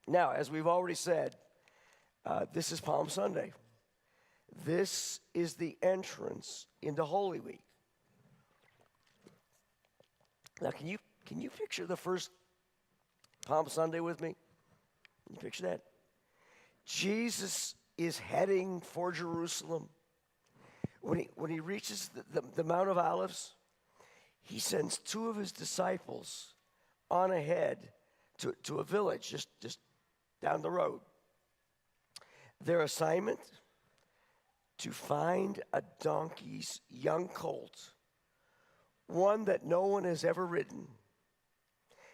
Now, as we've already said, this is Palm Sunday. This is the entrance into Holy Week. Now, can you picture the first Palm Sunday with me? Can you picture that? Jesus is heading for Jerusalem. When he reaches the Mount of Olives, he sends two of his disciples on ahead to a village just down the road. Their assignment, to find a donkey's young colt, one that no one has ever ridden.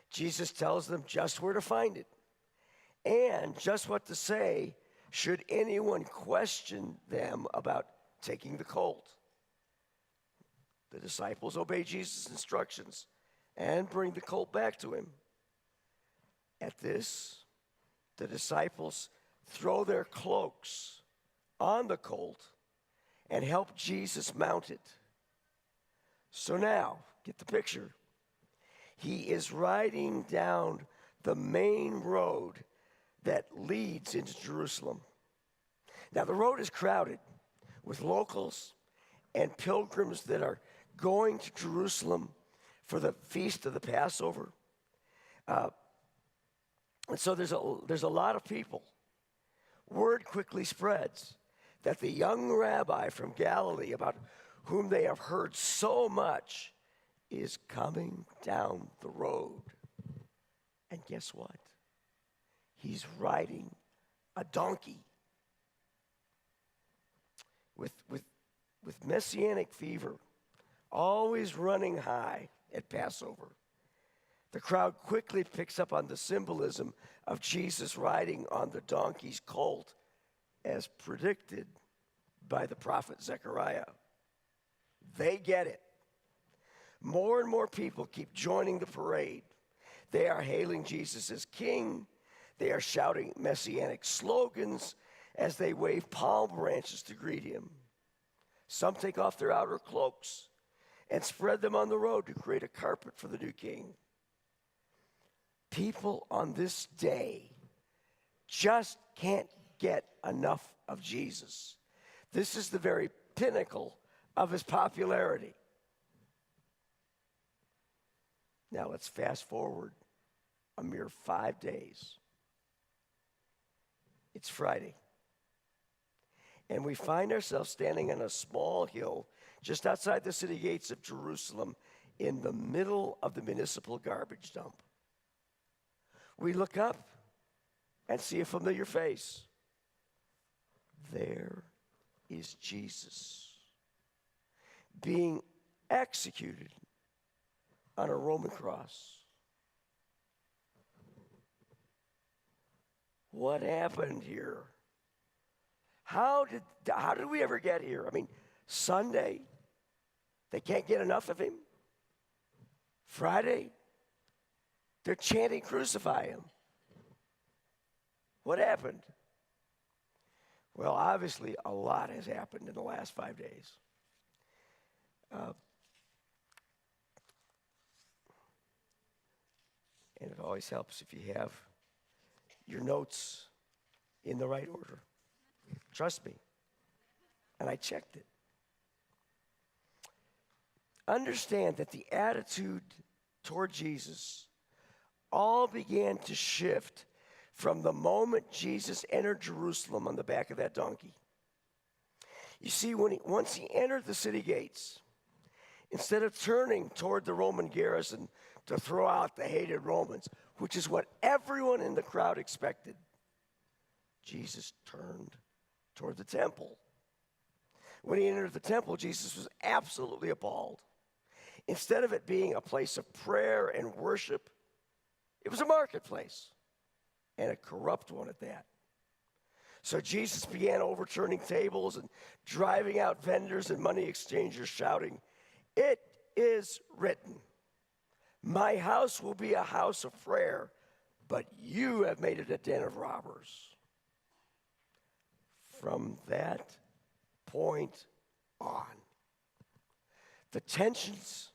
Jesus tells them just where to find it and just what to say should anyone question them about taking the colt. The disciples obey Jesus' instructions and bring the colt back to him. At this, the disciples throw their cloaks on the colt and help Jesus mount it. So now, get the picture. He is riding down the main road that leads into Jerusalem. Now, the road is crowded with locals and pilgrims that are going to Jerusalem for the feast of the Passover. And so there's a lot of people. Word quickly spreads that the young rabbi from Galilee, about whom they have heard so much, is coming down the road. And guess what? He's riding a donkey. With messianic fever always running high at Passover, the crowd quickly picks up on the symbolism of Jesus riding on the donkey's colt as predicted by the prophet Zechariah. They get it. More and more people keep joining the parade. They are hailing Jesus as king. They are shouting messianic slogans as they wave palm branches to greet him. Some take off their outer cloaks and spread them on the road to create a carpet for the new king. People on this day just can't get enough of Jesus. This is the very pinnacle of his popularity. Now let's fast forward a mere 5 days. It's Friday. And we find ourselves standing on a small hill just outside the city gates of Jerusalem in the middle of the municipal garbage dump. We look up and see a familiar face. There is Jesus being executed on a Roman cross. What happened here? How did we ever get here? I mean, Sunday, they can't get enough of him. Friday, they're chanting, "Crucify him." What happened? Well, obviously, a lot has happened in the last 5 days. And it always helps if you have your notes in the right order. Trust me. And I checked it. Understand that the attitude toward Jesus all began to shift from the moment Jesus entered Jerusalem on the back of that donkey. You see, once he entered the city gates, instead of turning toward the Roman garrison to throw out the hated Romans, which is what everyone in the crowd expected, Jesus turned toward the temple. When he entered the temple, Jesus was absolutely appalled. Instead of it being a place of prayer and worship, it was a marketplace, and a corrupt one at that. So Jesus began overturning tables and driving out vendors and money exchangers, shouting, "It is written, my house will be a house of prayer, but you have made it a den of robbers." From that point on, the tensions,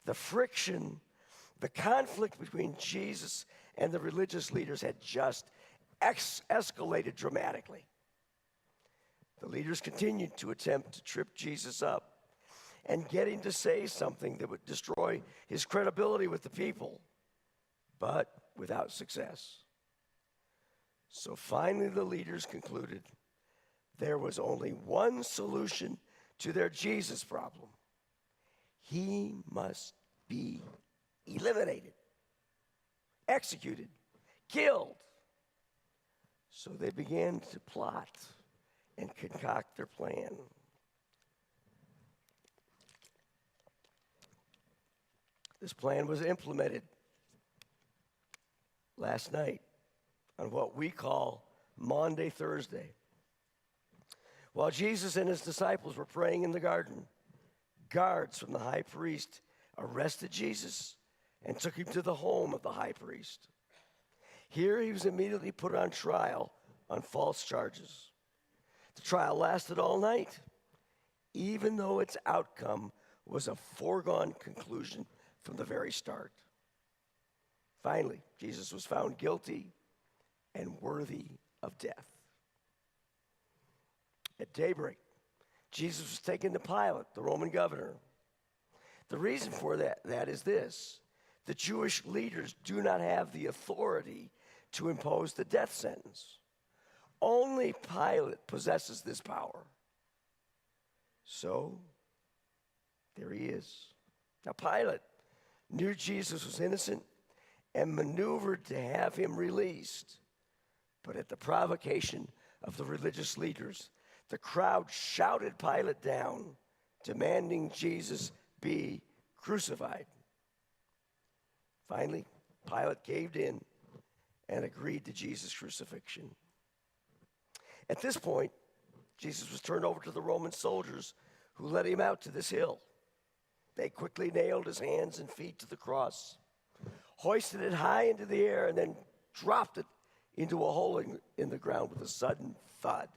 the friction, The conflict between Jesus and the religious leaders had just escalated dramatically. The leaders continued to attempt to trip Jesus up and get him to say something that would destroy his credibility with the people, but without success. So finally, the leaders concluded there was only one solution to their Jesus problem. He must be eliminated, executed, killed. So they began to plot and concoct their plan. This plan was implemented last night on what we call Maundy Thursday. While Jesus and his disciples were praying in the garden, guards from the high priest arrested Jesus and took him to the home of the high priest. Here he was immediately put on trial on false charges. The trial lasted all night, even though its outcome was a foregone conclusion from the very start. Finally, Jesus was found guilty and worthy of death. At daybreak, Jesus was taken to Pilate, the Roman governor. The reason for that is this: the Jewish leaders do not have the authority to impose the death sentence. Only Pilate possesses this power. So, there he is. Now, Pilate knew Jesus was innocent and maneuvered to have him released. But at the provocation of the religious leaders, the crowd shouted Pilate down, demanding Jesus be crucified. Finally, Pilate caved in and agreed to Jesus' crucifixion. At this point, Jesus was turned over to the Roman soldiers who led him out to this hill. They quickly nailed his hands and feet to the cross, hoisted it high into the air, and then dropped it into a hole in the ground with a sudden thud.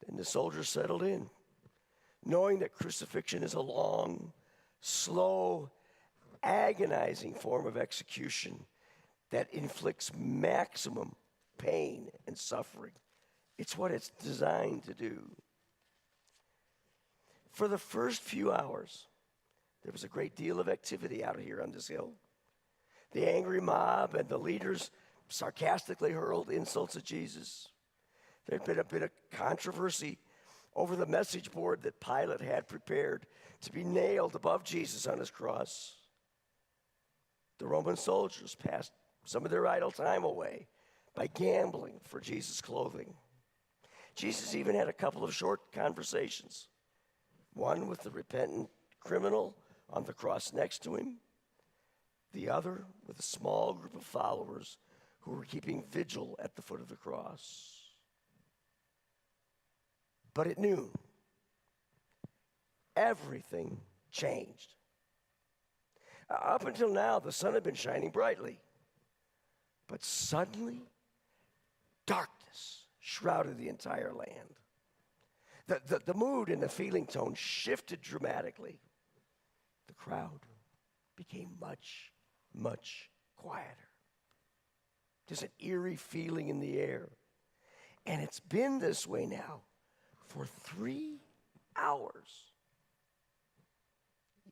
Then the soldiers settled in, knowing that crucifixion is a long, slow, agonizing form of execution that inflicts maximum pain and suffering. It's what it's designed to do. For the first few hours, there was a great deal of activity out here on this hill. The angry mob and the leaders sarcastically hurled insults at Jesus. There had been a bit of controversy over the message board that Pilate had prepared to be nailed above Jesus on his cross. The Roman soldiers passed some of their idle time away by gambling for Jesus' clothing. Jesus even had a couple of short conversations, one with the repentant criminal on the cross next to him, the other with a small group of followers who were keeping vigil at the foot of the cross. But at noon, everything changed. Up until now, the sun had been shining brightly. But suddenly, darkness shrouded the entire land. The mood and the feeling tone shifted dramatically. The crowd became much, much quieter. There's an eerie feeling in the air. And it's been this way now for 3 hours.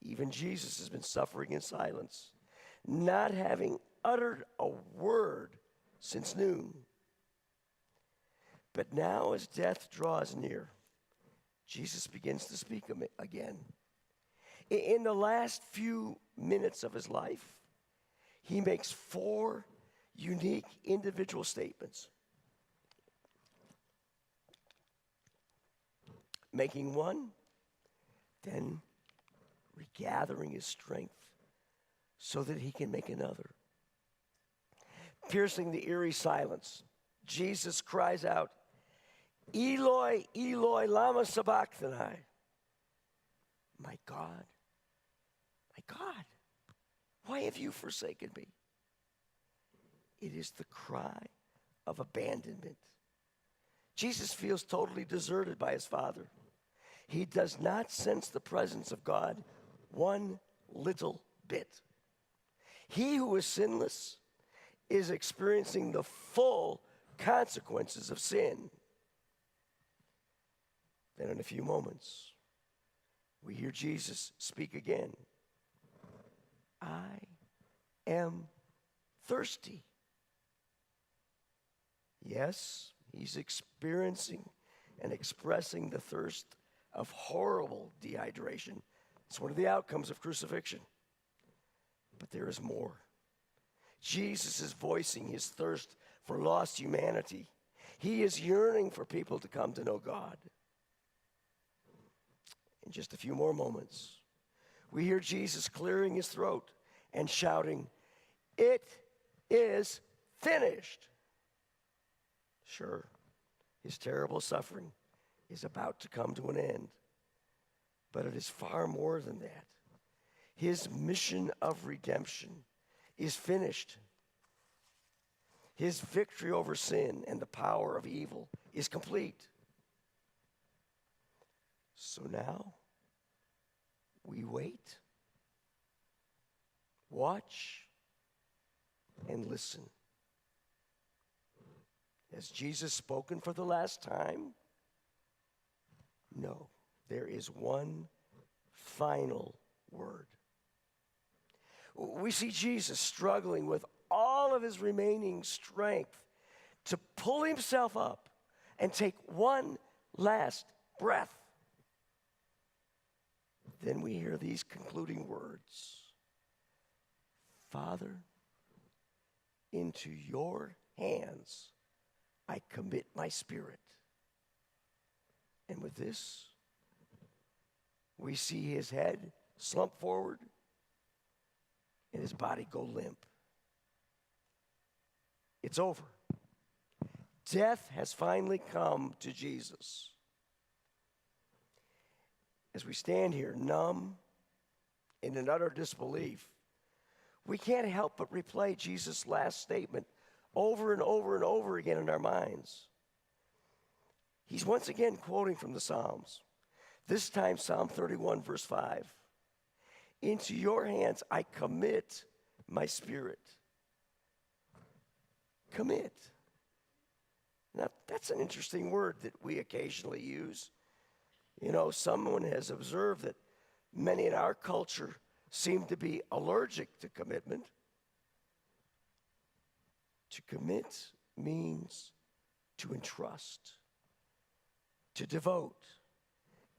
Even Jesus has been suffering in silence, not having uttered a word since noon. But now, as death draws near, Jesus begins to speak again. In the last few minutes of his life, he makes 4 unique individual statements. Making one, then regathering his strength so that he can make another. Piercing the eerie silence, Jesus cries out, "Eloi, Eloi, lama sabachthani." My God, why have you forsaken me? It is the cry of abandonment. Jesus feels totally deserted by his Father. He does not sense the presence of God one little bit. He who is sinless is experiencing the full consequences of sin. Then in a few moments, we hear Jesus speak again. I am thirsty. Yes, he's experiencing and expressing the thirst of horrible dehydration. It's one of the outcomes of crucifixion. But there is more. Jesus is voicing his thirst for lost humanity. He is yearning for people to come to know God. In just a few more moments, we hear Jesus clearing his throat and shouting, "It is finished." Sure, his terrible suffering is about to come to an end, but it is far more than that. His mission of redemption is finished. His victory over sin and the power of evil is complete. So now, we wait, watch, and listen. Has Jesus spoken for the last time? No, there is one final word. We see Jesus struggling with all of his remaining strength to pull himself up and take one last breath. Then we hear these concluding words. Father, into your hands I commit my spirit. And with this, we see his head slump forward and his body go limp. It's over. Death has finally come to Jesus. As we stand here, numb and in utter disbelief, we can't help but replay Jesus' last statement over and over and over again in our minds. He's once again quoting from the Psalms, this time Psalm 31, verse 5. Into your hands I commit my spirit. Commit. Now, that's an interesting word that we occasionally use. You know, someone has observed that many in our culture seem to be allergic to commitment. To commit means to entrust, to devote,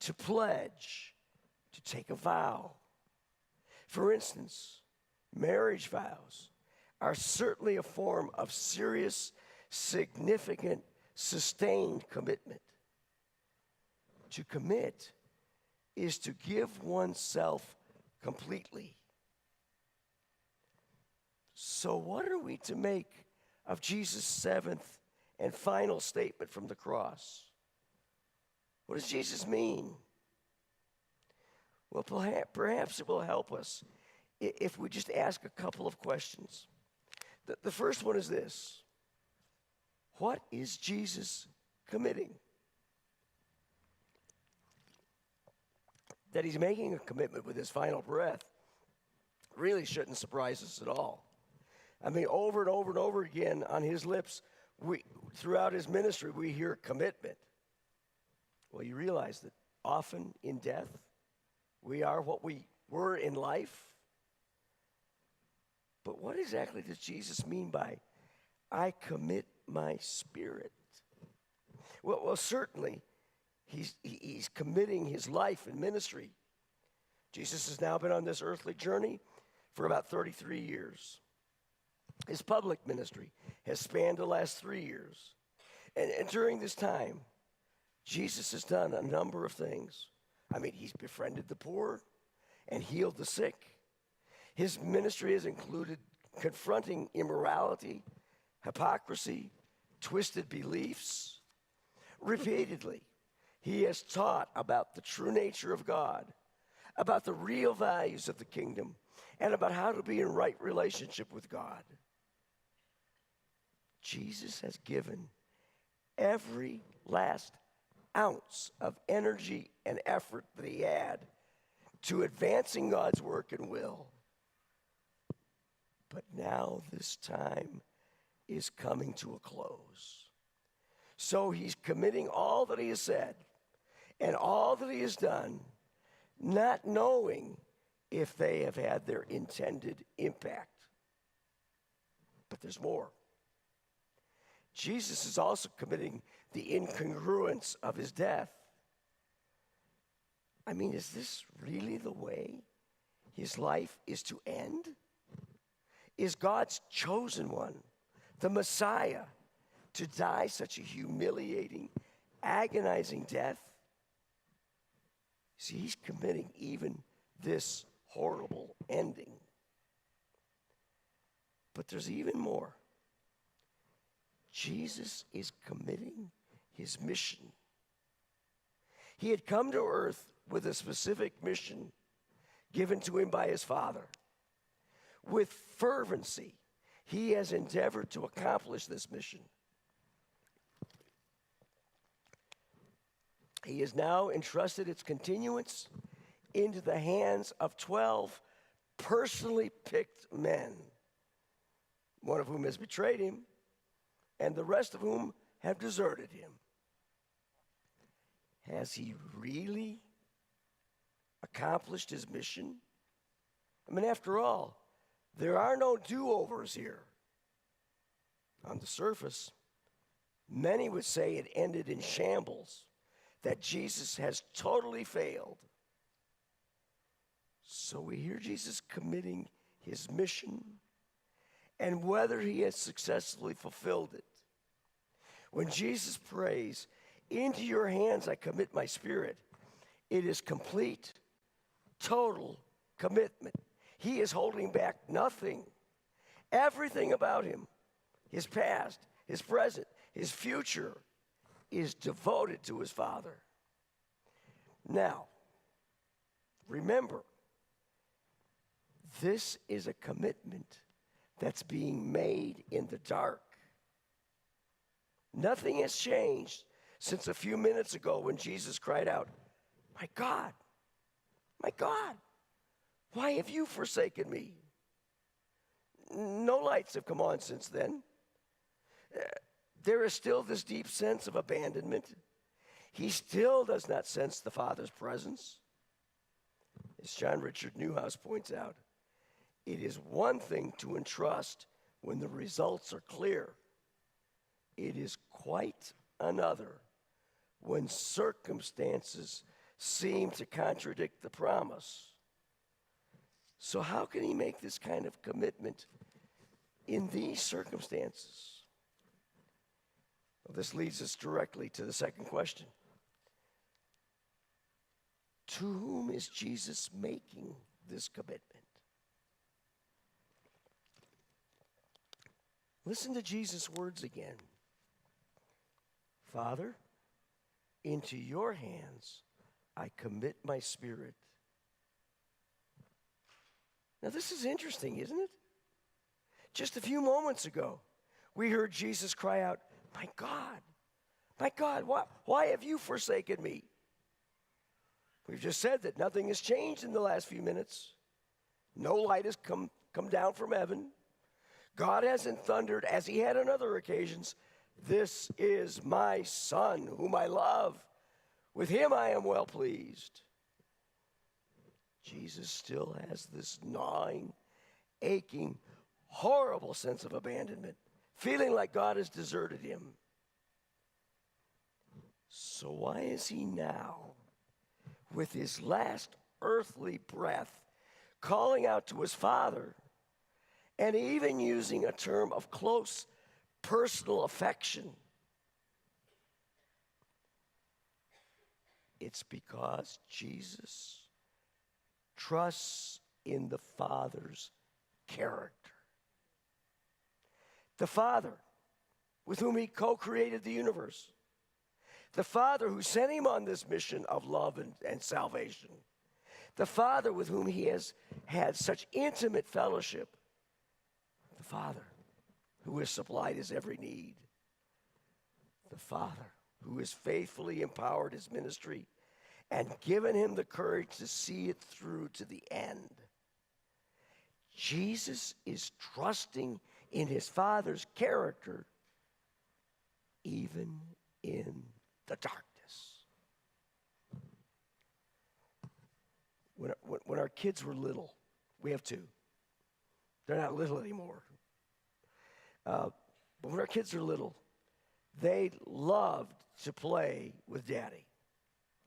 to pledge, to take a vow. For instance, marriage vows are certainly a form of serious, significant, sustained commitment. To commit is to give oneself completely. So what are we to make of Jesus' seventh and final statement from the cross? What does Jesus mean? Well, perhaps it will help us if we just ask a couple of questions. The first one is this. What is Jesus committing? That he's making a commitment with his final breath really shouldn't surprise us at all. I mean, over and over and over again on his lips, throughout his ministry, we hear commitment. Well, you realize that often in death, we are what we were in life. But what exactly does Jesus mean by, I commit my spirit? Well, certainly, he's committing his life and ministry. Jesus has now been on this earthly journey for about 33 years. His public ministry has spanned the last 3 years. And during this time, Jesus has done a number of things. I mean, he's befriended the poor and healed the sick. His ministry has included confronting immorality, hypocrisy, twisted beliefs. Repeatedly, he has taught about the true nature of God, about the real values of the kingdom, and about how to be in right relationship with God. Jesus has given every last ounce of energy and effort that he had to advancing God's work and will. now this time is coming to a close. So he's committing all that he has said and all that he has done, not knowing if they have had their intended impact. But there's more. Jesus is also committing the incongruence of his death. I mean, is this really the way his life is to end? Is God's chosen one, the Messiah, to die such a humiliating, agonizing death? See, he's committing even this horrible ending. But there's even more. Jesus is committing his mission. He had come to earth with a specific mission given to him by his Father. With fervency, he has endeavored to accomplish this mission. He has now entrusted its continuance into the hands of 12 personally picked men, one of whom has betrayed him, and the rest of whom have deserted him. Has he really accomplished his mission? I mean, after all, there are no do-overs here. On the surface, many would say it ended in shambles, that Jesus has totally failed. So we hear Jesus committing his mission and whether he has successfully fulfilled it. When Jesus prays, "Into your hands I commit my spirit," it is complete, total commitment. He is holding back nothing. Everything about him, his past, his present, his future, is devoted to his Father. Now, remember, this is a commitment that's being made in the dark. Nothing has changed since a few minutes ago when Jesus cried out, my God, why have you forsaken me?" No lights have come on since then. There is still this deep sense of abandonment. He still does not sense the Father's presence. As John Richard Newhouse points out, it is one thing to entrust when the results are clear. It is quite another when circumstances seem to contradict the promise. So how can he make this kind of commitment in these circumstances? Well, this leads us directly to the second question. To whom is Jesus making this commitment? Listen to Jesus' words again. "Father, into your hands I commit my spirit." Now this is interesting, isn't it? Just a few moments ago, we heard Jesus cry out, my God, why have you forsaken me?" We've just said that nothing has changed in the last few minutes. No light has come down from heaven. God hasn't thundered as he had on other occasions, "This is my Son whom I love. With him I am well pleased." Jesus still has this gnawing, aching, horrible sense of abandonment, feeling like God has deserted him. So why is he now, with his last earthly breath, calling out to his Father, and even using a term of close personal affection? It's because Jesus trusts in the Father's character. The Father with whom he co-created the universe. The Father who sent him on this mission of love and salvation. The Father with whom he has had such intimate fellowship. The Father who has supplied his every need. The Father who has faithfully empowered his ministry and given him the courage to see it through to the end. Jesus is trusting in his Father's character even in the darkness. When our kids were little, we have two. They're not little anymore. But when our kids are little, they loved to play with Daddy.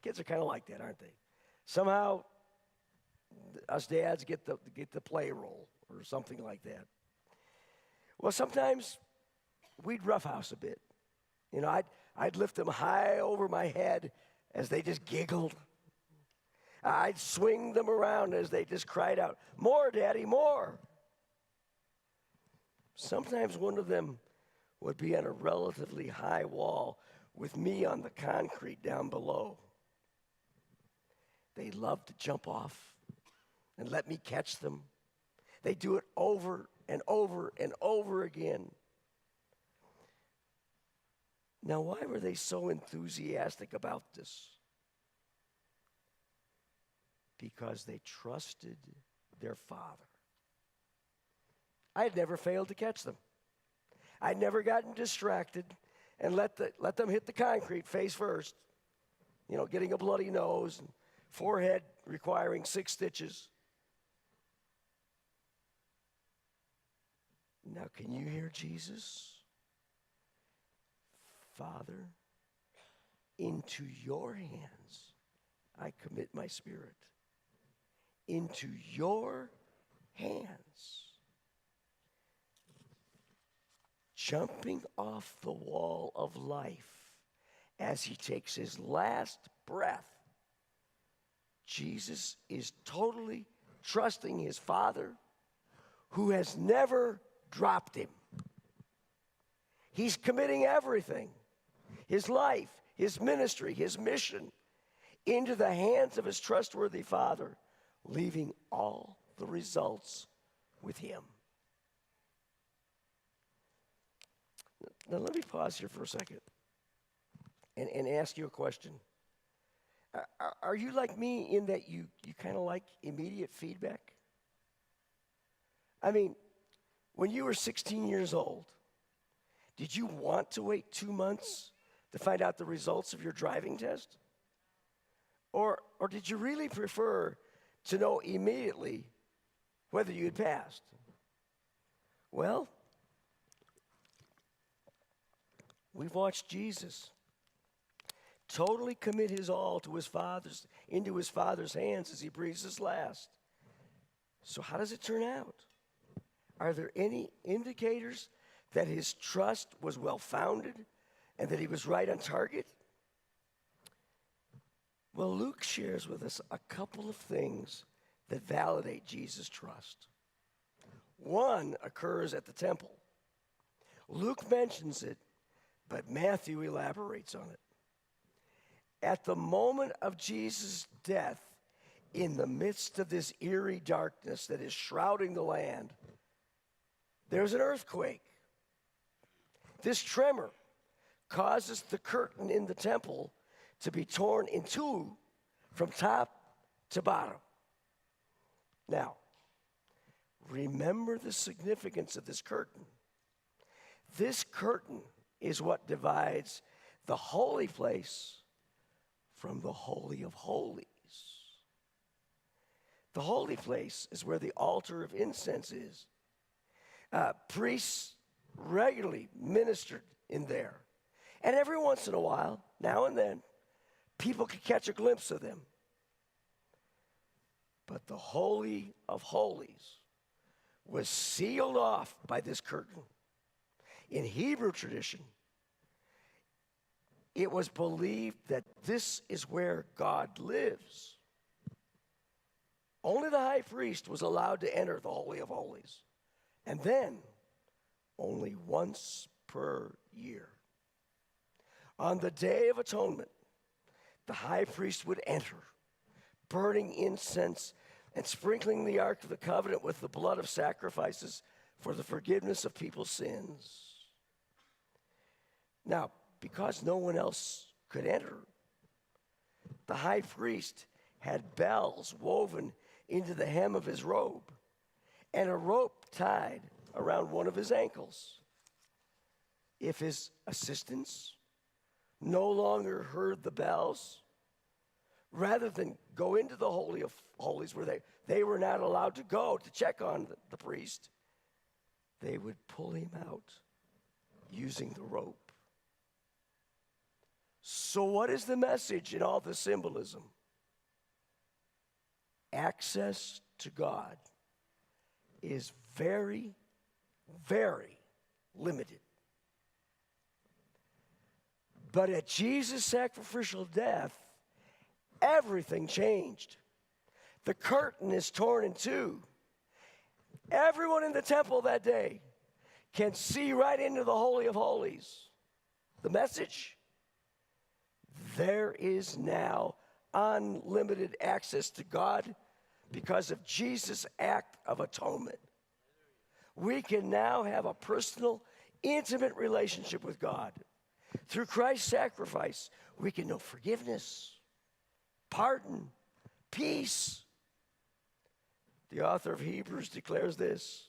Kids are kind of like that, aren't they? Somehow, us dads get the play role or something like that. Well, sometimes we'd roughhouse a bit. You know, I'd lift them high over my head as they just giggled. I'd swing them around as they just cried out, "More, Daddy, more." Sometimes one of them would be on a relatively high wall with me on the concrete down below. They loved to jump off and let me catch them. They do it over and over and over again. Now, why were they so enthusiastic about this? Because they trusted their Father. I had never failed to catch them. I'd never gotten distracted and let them hit the concrete face first, you know, getting a bloody nose and forehead requiring 6 stitches. Now, can you hear Jesus? Father, into your hands I commit my spirit. Into your hands. Jumping off the wall of life as he takes his last breath, Jesus is totally trusting his Father who has never dropped him. He's committing everything, his life, his ministry, his mission, into the hands of his trustworthy Father, leaving all the results with him. Now, let me pause here for a second and ask you a question. Are you like me in that you kind of like immediate feedback? I mean, when you were 16 years old, did you want to wait 2 months to find out the results of your driving test? Or did you really prefer to know immediately whether you had passed? Well, we've watched Jesus totally commit his all to into his Father's hands as he breathes his last. So how does it turn out? Are there any indicators that his trust was well-founded and that he was right on target? Well, Luke shares with us a couple of things that validate Jesus' trust. One occurs at the temple. Luke mentions it, but Matthew elaborates on it. At the moment of Jesus' death, in the midst of this eerie darkness that is shrouding the land, there's an earthquake. This tremor causes the curtain in the temple to be torn in two from top to bottom. Now, remember the significance of this curtain. This curtain is what divides the holy place from the Holy of Holies. The holy place is where the altar of incense is. Priests regularly ministered in there. And every once in a while, now and then, people could catch a glimpse of them. But the Holy of Holies was sealed off by this curtain. In Hebrew tradition, it was believed that this is where God lives. Only the high priest was allowed to enter the Holy of Holies. And then, only once per year. On the Day of Atonement, the high priest would enter, burning incense and sprinkling the Ark of the Covenant with the blood of sacrifices for the forgiveness of people's sins. Now, because no one else could enter, the high priest had bells woven into the hem of his robe. and a rope tied around one of his ankles. If his assistants no longer heard the bells, rather than go into the Holy of Holies where they were not allowed to go to check on the priest, they would pull him out using the rope. So what is the message in all the symbolism? Access to God is very, very limited. But at Jesus' sacrificial death, everything changed. The curtain is torn in two. Everyone in the temple that day can see right into the Holy of Holies. The message? There is now unlimited access to God because of Jesus' act of atonement. We can now have a personal, intimate relationship with God. Through Christ's sacrifice, we can know forgiveness, pardon, peace. The author of Hebrews declares this: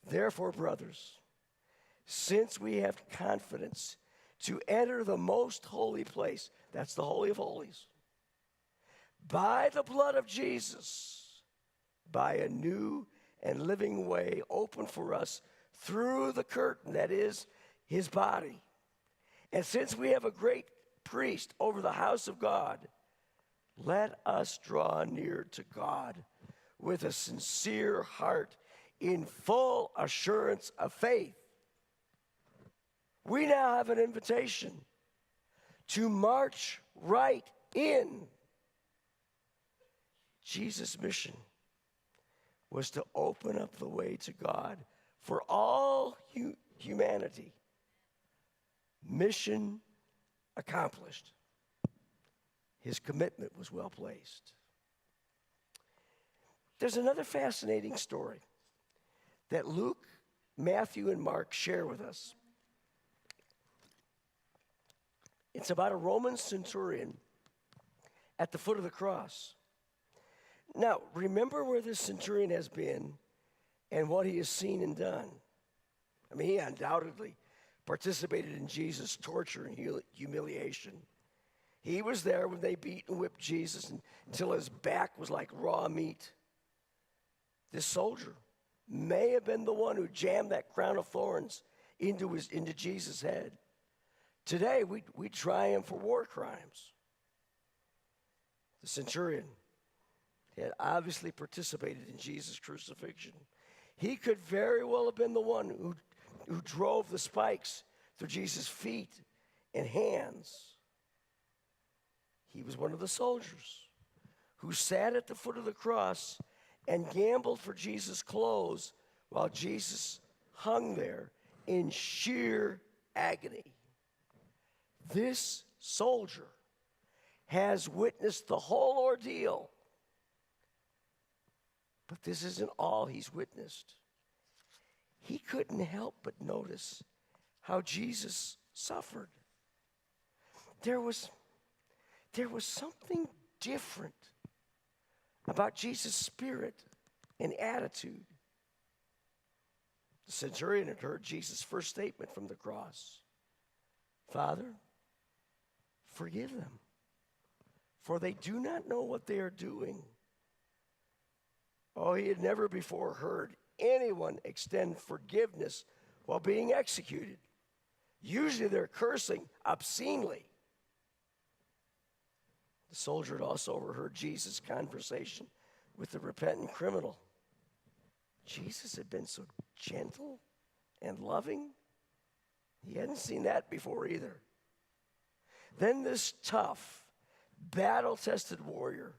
therefore, brothers, since we have confidence to enter the most holy place, that's the Holy of Holies, by the blood of Jesus, by a new and living way open for us through the curtain, that is, his body. And since we have a great priest over the house of God, let us draw near to God with a sincere heart in full assurance of faith. We now have an invitation to march right in. Jesus' mission was to open up the way to God for all humanity. Mission accomplished. His commitment was well placed. There's another fascinating story that Luke, Matthew, and Mark share with us. It's about a Roman centurion at the foot of the cross. Now, remember where this centurion has been and what he has seen and done. I mean, he undoubtedly participated in Jesus' torture and humiliation. He was there when they beat and whipped Jesus until his back was like raw meat. This soldier may have been the one who jammed that crown of thorns into Jesus' head. Today, we try him for war crimes. The centurion had obviously participated in Jesus' crucifixion. He could very well have been the one who drove the spikes through Jesus' feet and hands. He was one of the soldiers who sat at the foot of the cross and gambled for Jesus' clothes while Jesus hung there in sheer agony. This soldier has witnessed the whole ordeal. But this isn't all he's witnessed. He couldn't help but notice how Jesus suffered. There was something different about Jesus' spirit and attitude. The centurion had heard Jesus' first statement from the cross: Father, forgive them, for they do not know what they are doing. Oh, he had never before heard anyone extend forgiveness while being executed. Usually they're cursing obscenely. The soldier had also overheard Jesus' conversation with the repentant criminal. Jesus had been so gentle and loving. He hadn't seen that before either. Then this tough, battle-tested warrior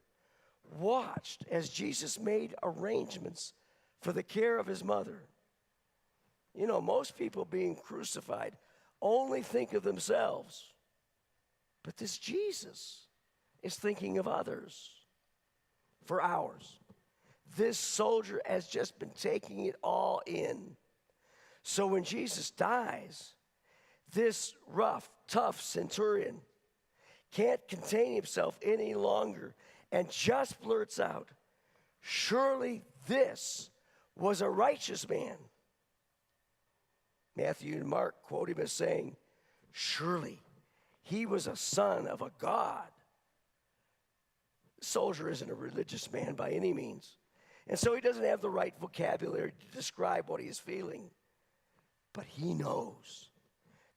watched as Jesus made arrangements for the care of his mother. You know, most people being crucified only think of themselves. But this Jesus is thinking of others. For hours, this soldier has just been taking it all in. So when Jesus dies, this rough, tough centurion can't contain himself any longer and just blurts out, "Surely this was a righteous man. Matthew and Mark quote him as saying, surely he was a son of a god. The soldier isn't a religious man by any means. And so he doesn't have the right vocabulary to describe what he is feeling. But he knows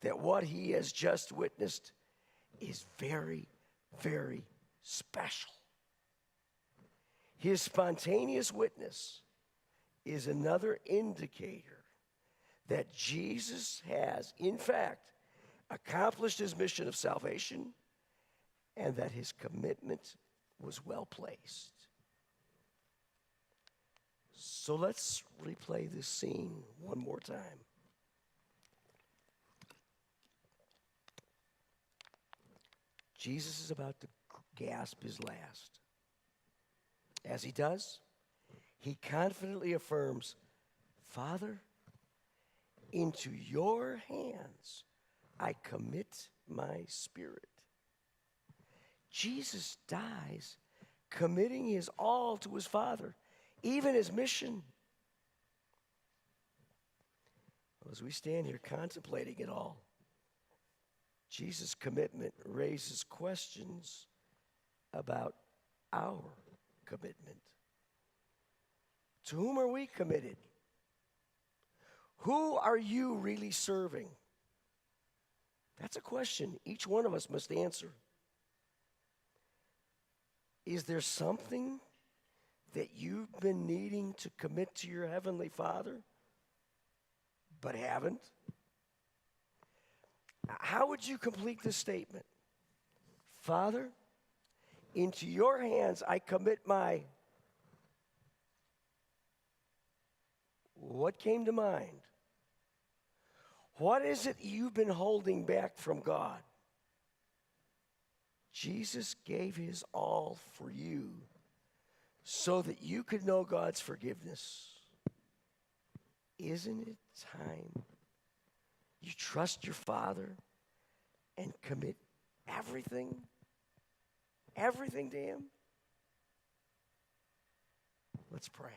that what he has just witnessed is very, very special. His spontaneous witness is another indicator that Jesus has, in fact, accomplished his mission of salvation and that his commitment was well placed. So let's replay this scene one more time. Jesus is about to gasp his last. As he does, he confidently affirms, Father, into your hands I commit my spirit. Jesus dies committing his all to his Father, even his mission. Well, as we stand here contemplating it all, Jesus' commitment raises questions about our commitment. To whom are we committed? Who are you really serving? That's a question each one of us must answer. Is there something that you've been needing to commit to your Heavenly Father, but haven't? How would you complete this statement? Father, into your hands I commit my... What came to mind? What is it you've been holding back from God? Jesus gave his all for you so that you could know God's forgiveness. Isn't it time you trust your Father and commit everything to him? Let's pray.